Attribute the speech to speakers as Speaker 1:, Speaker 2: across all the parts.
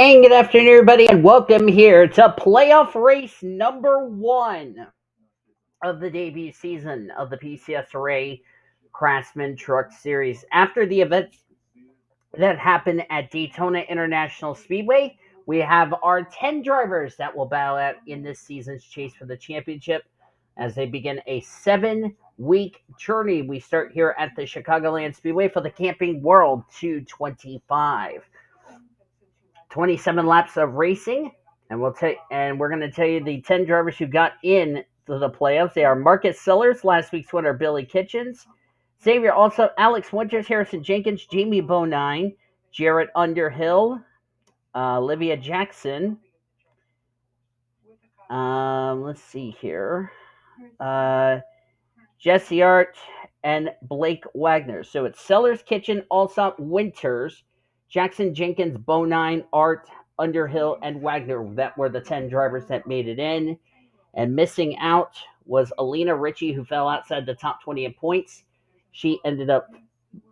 Speaker 1: And good afternoon, everybody, and welcome here to playoff race number one of the debut season of the PCSRA Craftsman Truck Series. After the events that happened at Daytona International Speedway, we have our 10 drivers that will battle out in this season's chase for the championship as they begin a 7-week journey. We start here at the Chicagoland Speedway for the Camping World 225. 27 laps of racing, and we're going to tell you the 10 drivers who got in to the playoffs. They are Marcus Sellers, last week's winner Billy Kitchens, Xavier Allsopp, Alex Winters, Harrison Jenkins, J Bodine, J Underhill, Olivia Jackson. Let's see here. J Ard and Blake Wagner. So it's Sellers, Kitchen, Allsopp, Winters, Jackson, Jenkins, Bonine, Art, Underhill, and Wagner. That were the 10 drivers that made it in. And missing out was E Ricci, who fell outside the top 20 in points. She ended up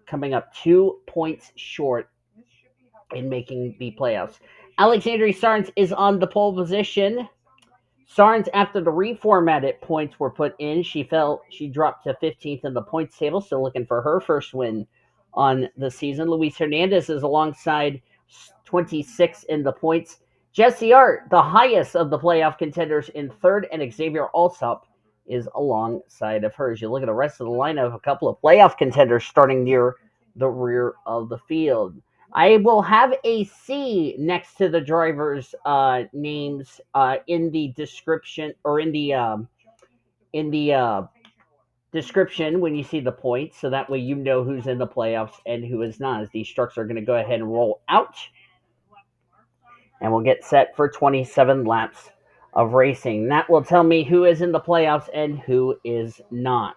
Speaker 1: coming up 2 points short in making the playoffs. Alexandria Sarnes is on the pole position. Sarnes, after the reformatted points were put in, she dropped to 15th in the points table, still looking for her first win on the season. Luis Hernandez is alongside 26 in the points. J Ard, the highest of the playoff contenders, in third, and Xavier Allsopp is alongside of hers. You look at the rest of the lineup, a couple of playoff contenders starting near the rear of the field. I will have a C next to the drivers' names in the description, or in the description when you see the points, so that way you know who's in the playoffs and who is not. As these trucks are going to go ahead and roll out, and we'll get set for 27 laps of racing. That will tell me who is in the playoffs and who is not.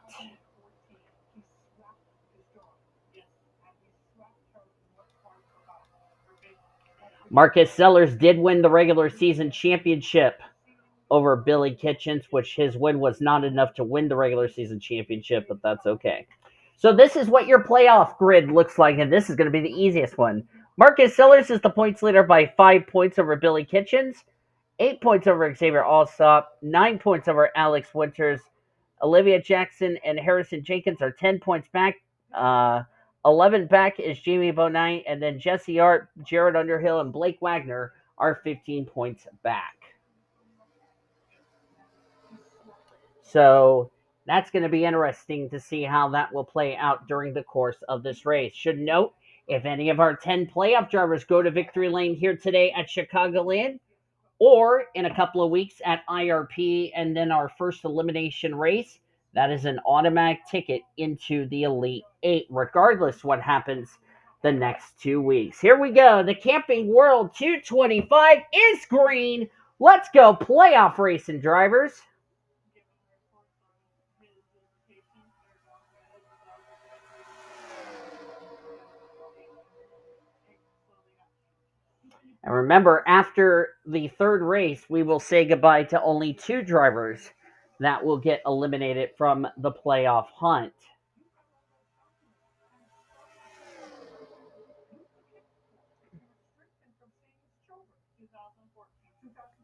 Speaker 1: Marcus Sellers did win the regular season championship over Billy Kitchens, which his win was not enough to win the regular season championship, but that's okay. So this is what your playoff grid looks like, and this is going to be the easiest one. Marcus Sellers is the points leader by 5 points over Billy Kitchens, 8 points over Xavier Allsopp, 9 points over Alex Winters. Olivia Jackson and Harrison Jenkins are 10 points back. 11 back is J Bodine, and then J Ard, J Underhill, and Blake Wagner are 15 points back. So that's going to be interesting to see how that will play out during the course of this race. Should note, if any of our 10 playoff drivers go to victory lane here today at Chicagoland, or in a couple of weeks at IRP, and then our first elimination race, that is an automatic ticket into the Elite 8, regardless what happens the next 2 weeks. Here we go. The Camping World 225 is green. Let's go playoff racing, drivers. And remember, after the third race, we will say goodbye to only 2 drivers that will get eliminated from the playoff hunt.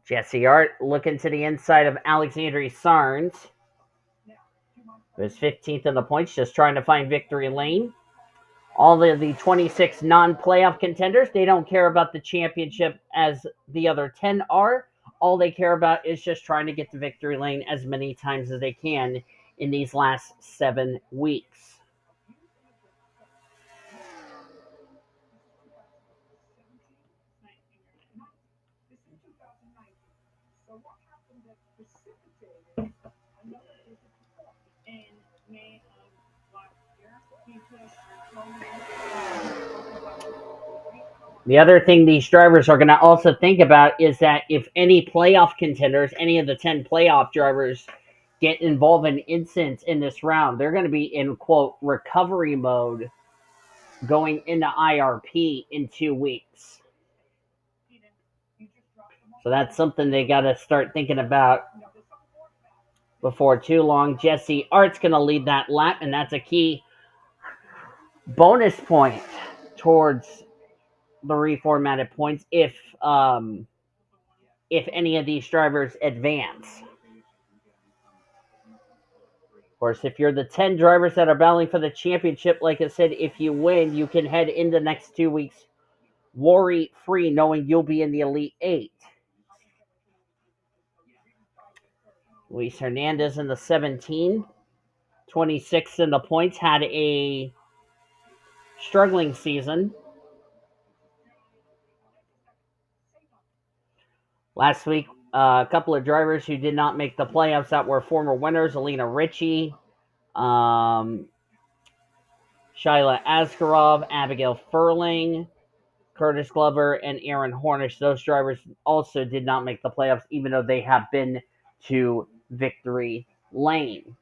Speaker 1: J Ard looking to the inside of Alexandria Sarnes, who is 15th in the points, just trying to find victory lane. All of the 26 non-playoff contenders, they don't care about the championship as the other 10 are. All they care about is just trying to get to victory lane as many times as they can in these last 7 weeks. The other thing these drivers are going to also think about is that if any playoff contenders, any of the 10 playoff drivers, get involved in incidents in this round, they're going to be in, quote, recovery mode going into IRP in 2 weeks. So that's something they got to start thinking about before too long. J Ard's going to lead that lap, and that's a key bonus point towards the reformatted points if any of these drivers advance. Of course, if you're the 10 drivers that are battling for the championship, like I said, if you win, you can head in the next 2 weeks worry-free, knowing you'll be in the Elite 8. Luis Hernandez in the 17, 26 in the points, had a struggling season. Last week, a couple of drivers who did not make the playoffs that were former winners: E Ricci, Shyla Askarov, Abigail Furling, Curtis Glover, and Aaron Hornish. Those drivers also did not make the playoffs, even though they have been to victory lane.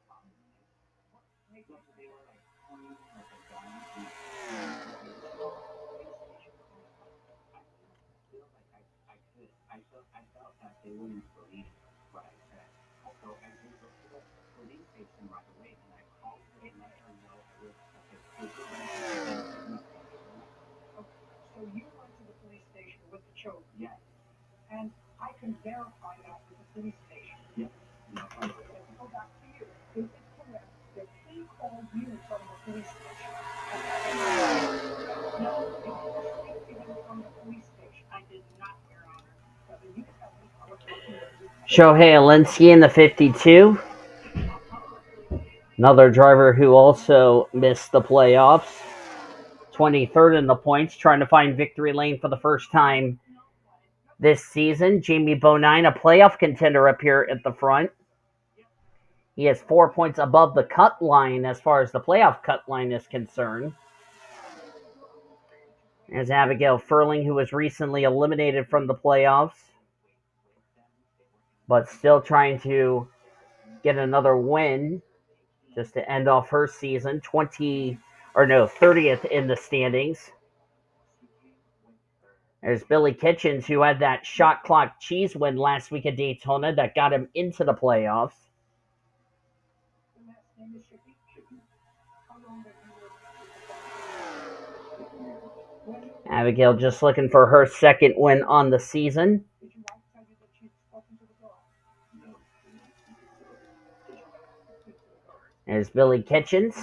Speaker 1: Shohei Alinsky in the 52. Another driver who also missed the playoffs. 23rd in the points, trying to find victory lane for the first time this season. J Bodine, a playoff contender up here at the front. He has 4 points above the cut line as far as the playoff cut line is concerned. As Abigail Furling, who was recently eliminated from the playoffs, but still trying to get another win just to end off her season. 30th in the standings. There's Billy Kitchens, who had that shot clock cheese win last week at Daytona that got him into the playoffs. Abigail just looking for her second win on the season. There's Billy Kitchens.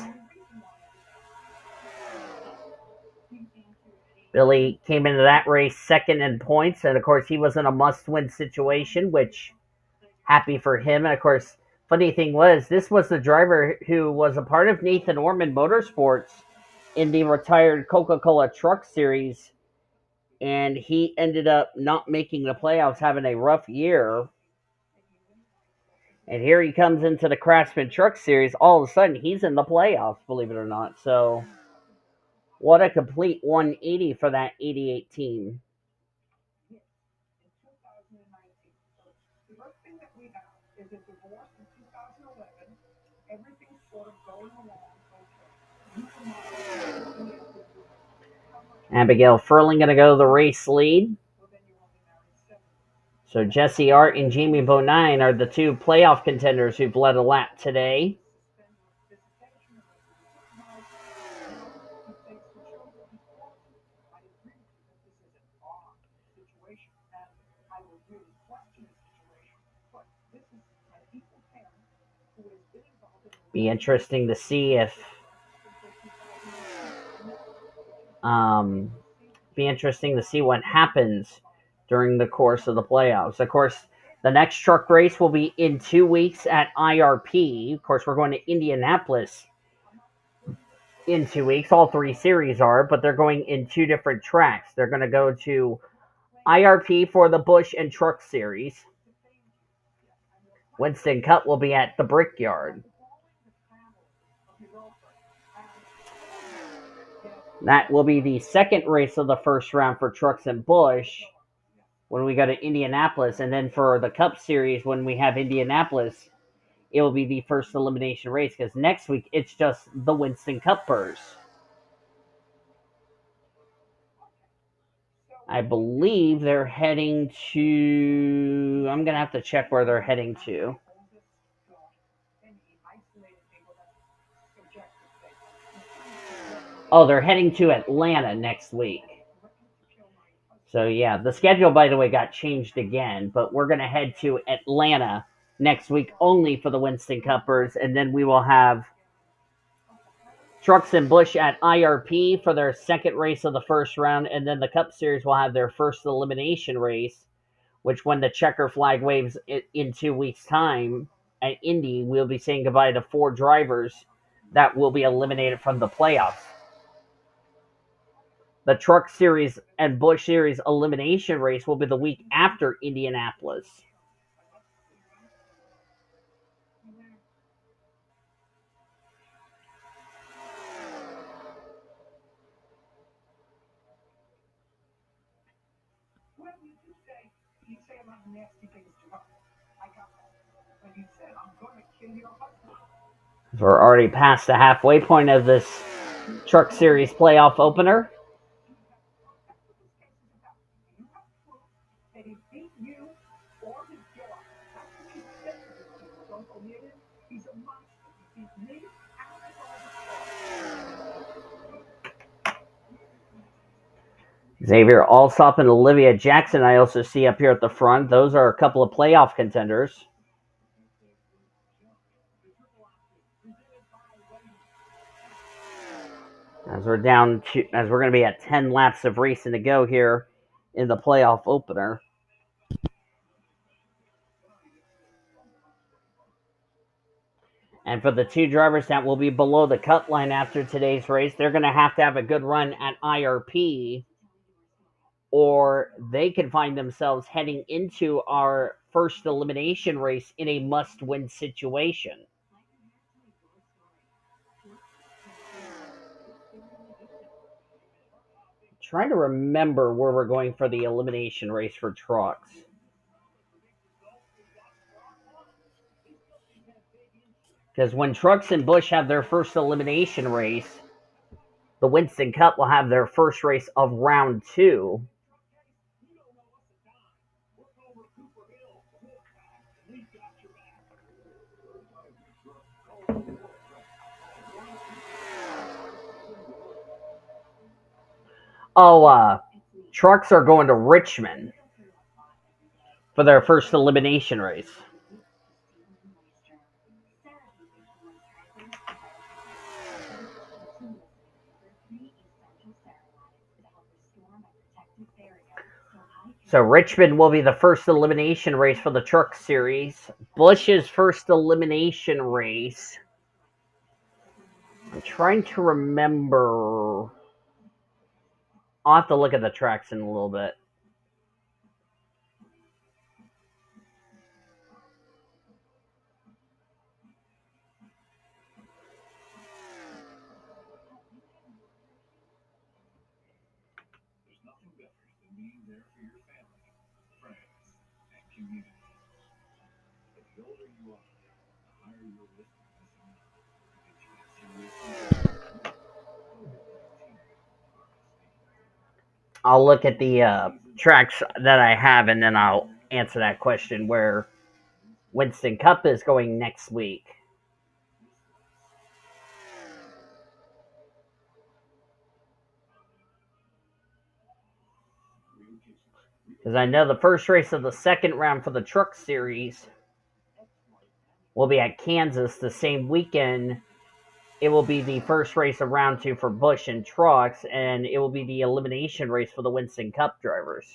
Speaker 1: Billy came into that race second in points, and of course he was in a must-win situation, which happy for him. And of course, funny thing was, this was the driver who was a part of Nathan Orman Motorsports in the retired Coca-Cola Truck Series, and he ended up not making the playoffs, having a rough year. And here he comes into the Craftsman Truck Series. All of a sudden, he's in the playoffs, believe it or not. So, what a complete 180 for that 88 team. Abigail Furling going to go the race lead. So J Ard and J Bodine are the two playoff contenders who've led a lap today. Be interesting to see if what happens during the course of the playoffs. Of course, the next truck race will be in 2 weeks at IRP. Of course, we're going to Indianapolis in 2 weeks. All three series are, but they're going in two different tracks. They're going to go to IRP for the Busch and Truck Series. Winston Cup will be at the Brickyard. That will be the second race of the first round for Trucks and Busch when we go to Indianapolis. And then for the Cup Series, when we have Indianapolis, it will be the first elimination race, because next week it's just the Winston Cuppers. I believe they're heading to... I'm going to have to check where they're heading to. Oh, they're heading to Atlanta next week. So yeah, the schedule, by the way, got changed again, but we're going to head to Atlanta next week only for the Winston Cuppers, and then we will have Trucks and Busch at IRP for their second race of the first round, and then the Cup Series will have their first elimination race, which when the checker flag waves in 2 weeks' time at Indy, we'll be saying goodbye to 4 drivers that will be eliminated from the playoffs. The Truck Series and Busch Series elimination race will be the week after Indianapolis. We're already past the halfway point of this Truck Series playoff opener. Xavier Allsopp and Olivia Jackson, I also see up here at the front. Those are a couple of playoff contenders. As we're going to be at 10 laps of racing to go here in the playoff opener. And for the 2 drivers that will be below the cut line after today's race, they're going to have a good run at IRP, or they can find themselves heading into our first elimination race in a must-win situation. Trying to remember where we're going for the elimination race for trucks. Because when Trucks and Busch have their first elimination race, the Winston Cup will have their first race of round 2. Trucks are going to Richmond for their first elimination race. So Richmond will be the first elimination race for the Truck Series. Busch's first elimination race. I'm trying to remember. I'll have to look at the tracks in a little bit. I'll look at the tracks that I have, and then I'll answer that question where Winston Cup is going next week. Because I know the first race of the second round for the Truck Series will be at Kansas the same weekend. It will be the first race of round 2 for Busch and Trucks, and it will be the elimination race for the Winston Cup drivers.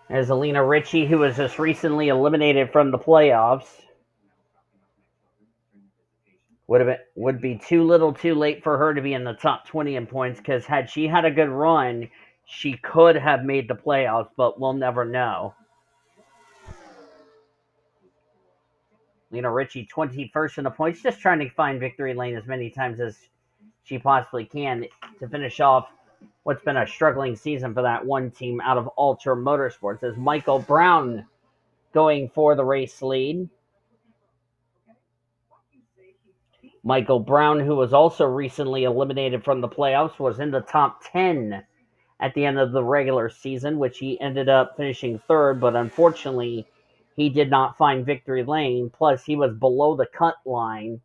Speaker 1: As E Ricci, who was just recently eliminated from the playoffs, would be too little too late for her to be in the top 20 in points, because had she had a good run, she could have made the playoffs, but we'll never know. E Ricci, 21st in the points, just trying to find victory lane as many times as she possibly can to finish off what's been a struggling season for that one team out of Ultra Motorsports. As Michael Brown going for the race lead. Michael Brown, who was also recently eliminated from the playoffs, was in the top 10 at the end of the regular season, which he ended up finishing 3rd, but unfortunately, he did not find victory lane. Plus, he was below the cut line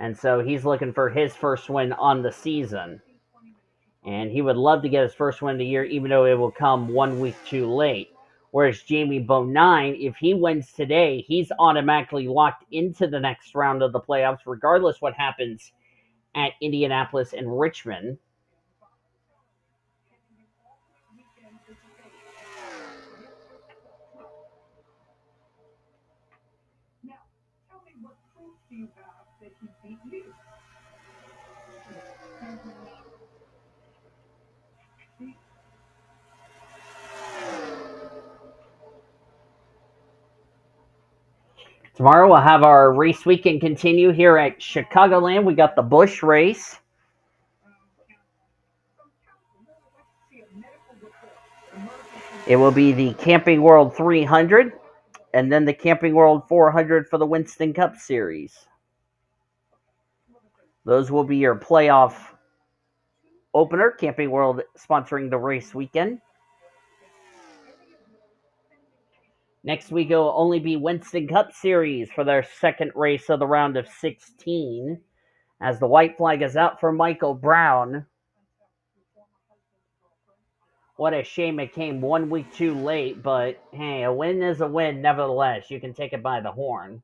Speaker 1: And so he's looking for his first win on the season. And he would love to get his first win of the year, even though it will come 1 week too late. Whereas J Bodine, if he wins today, he's automatically locked into the next round of the playoffs, regardless what happens at Indianapolis and Richmond. Tomorrow we'll have our race weekend continue here at Chicagoland. We got the Busch race. It will be the Camping World 300 and then the Camping World 400 for the Winston Cup Series. Those will be your playoff opener. Camping World sponsoring the race weekend. Next week, it will only be Winston Cup Series for their second race of the round of 16, as the white flag is out for Michael Brown. What a shame it came 1 week too late, but hey, a win is a win nevertheless. You can take it by the horn.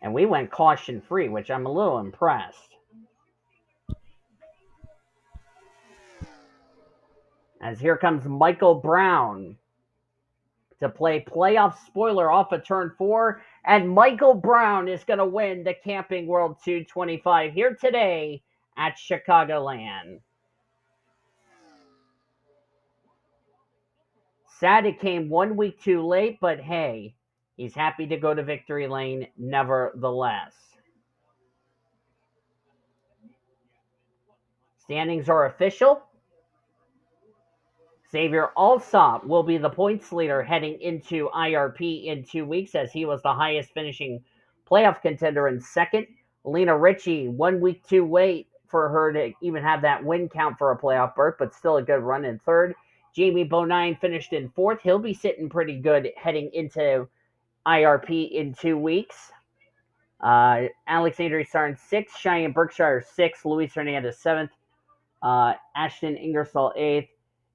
Speaker 1: And we went caution-free, which I'm a little impressed. As here comes Michael Brown to play playoff spoiler off of turn 4. And Michael Brown is going to win the Camping World 225 here today at Chicagoland. Sad it came 1 week too late, but hey, he's happy to go to victory lane nevertheless. Standings are official. Z Allsopp will be the points leader heading into IRP in 2 weeks, as he was the highest finishing playoff contender in second. E Ricci, 1 week too late for her to even have that win count for a playoff berth, but still a good run in third. J Bodine finished in fourth. He'll be sitting pretty good heading into IRP in 2 weeks. Alexander Sarnes, 6th. Cheyenne Berkshire, 6th. Luis Hernandez, 7th. Ashton Ingersoll, 8th.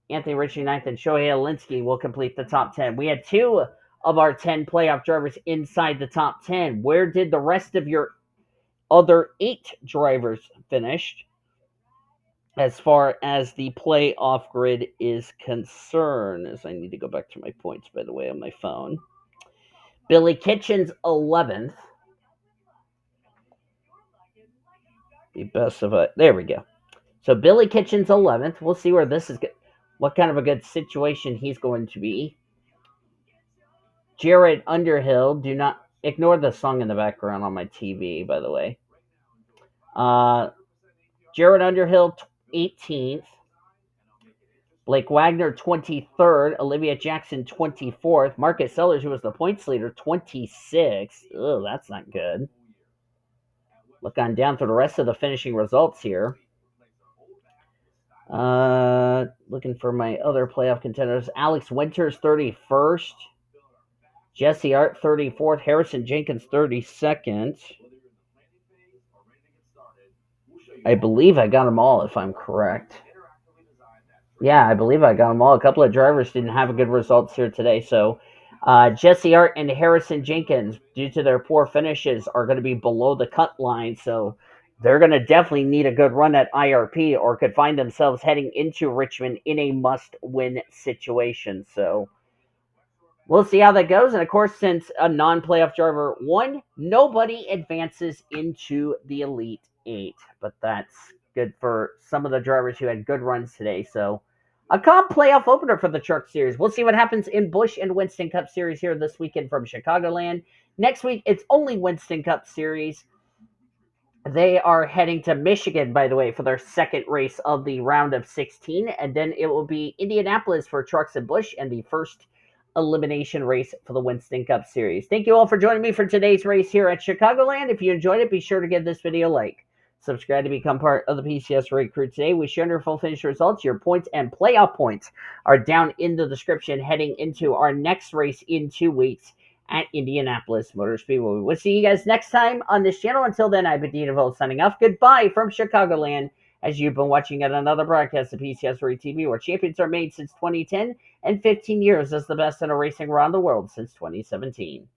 Speaker 1: Anthony Ritchie, 9th. And Shohei Alinsky will complete the top 10. We had 2 of our 10 playoff drivers inside the top 10. Where did the rest of your other 8 drivers finish as far as the playoff grid is concerned? As I need to go back to my points, by the way, on my phone. Billy Kitchens, 11th. The best of it. There we go. So Billy Kitchens, 11th. We'll see where this is, what kind of a good situation he's going to be. J Underhill, do not ignore the song in the background on my TV, by the way. J Underhill, 18th. Blake Wagner, 23rd. Olivia Jackson, 24th. Marcus Sellers, who was the points leader, 26th. Oh, that's not good. Look on down through the rest of the finishing results here. Looking for my other playoff contenders. Alex Winters, 31st. J Ard, 34th. Harrison Jenkins, 32nd. I believe I got them all, if I'm correct. Yeah, I believe I got them all. A couple of drivers didn't have good results here today. So J Ard and Harrison Jenkins, due to their poor finishes, are going to be below the cut line. So they're going to definitely need a good run at IRP, or could find themselves heading into Richmond in a must-win situation. So we'll see how that goes. And, of course, since a non-playoff driver won, nobody advances into the Elite 8. But that's good for some of the drivers who had good runs today. So a comp playoff opener for the Truck Series. We'll see what happens in Busch and Winston Cup Series here this weekend from Chicagoland. Next week, it's only Winston Cup Series. They are heading to Michigan, by the way, for their second race of the round of 16. And then it will be Indianapolis for Trucks and Busch and the first elimination race for the Winston Cup Series. Thank you all for joining me for today's race here at Chicagoland. If you enjoyed it, be sure to give this video a like. Subscribe to become part of the PCSRA crew today. We share your full finish results. Your points and playoff points are down in the description heading into our next race in 2 weeks at Indianapolis Motor Speedway. We'll see you guys next time on this channel. Until then, I've been Dean signing off. Goodbye from Chicagoland, as you've been watching at another broadcast of PCSRA TV, where champions are made since 2010 and 15 years as the best in a racing around the world since 2017.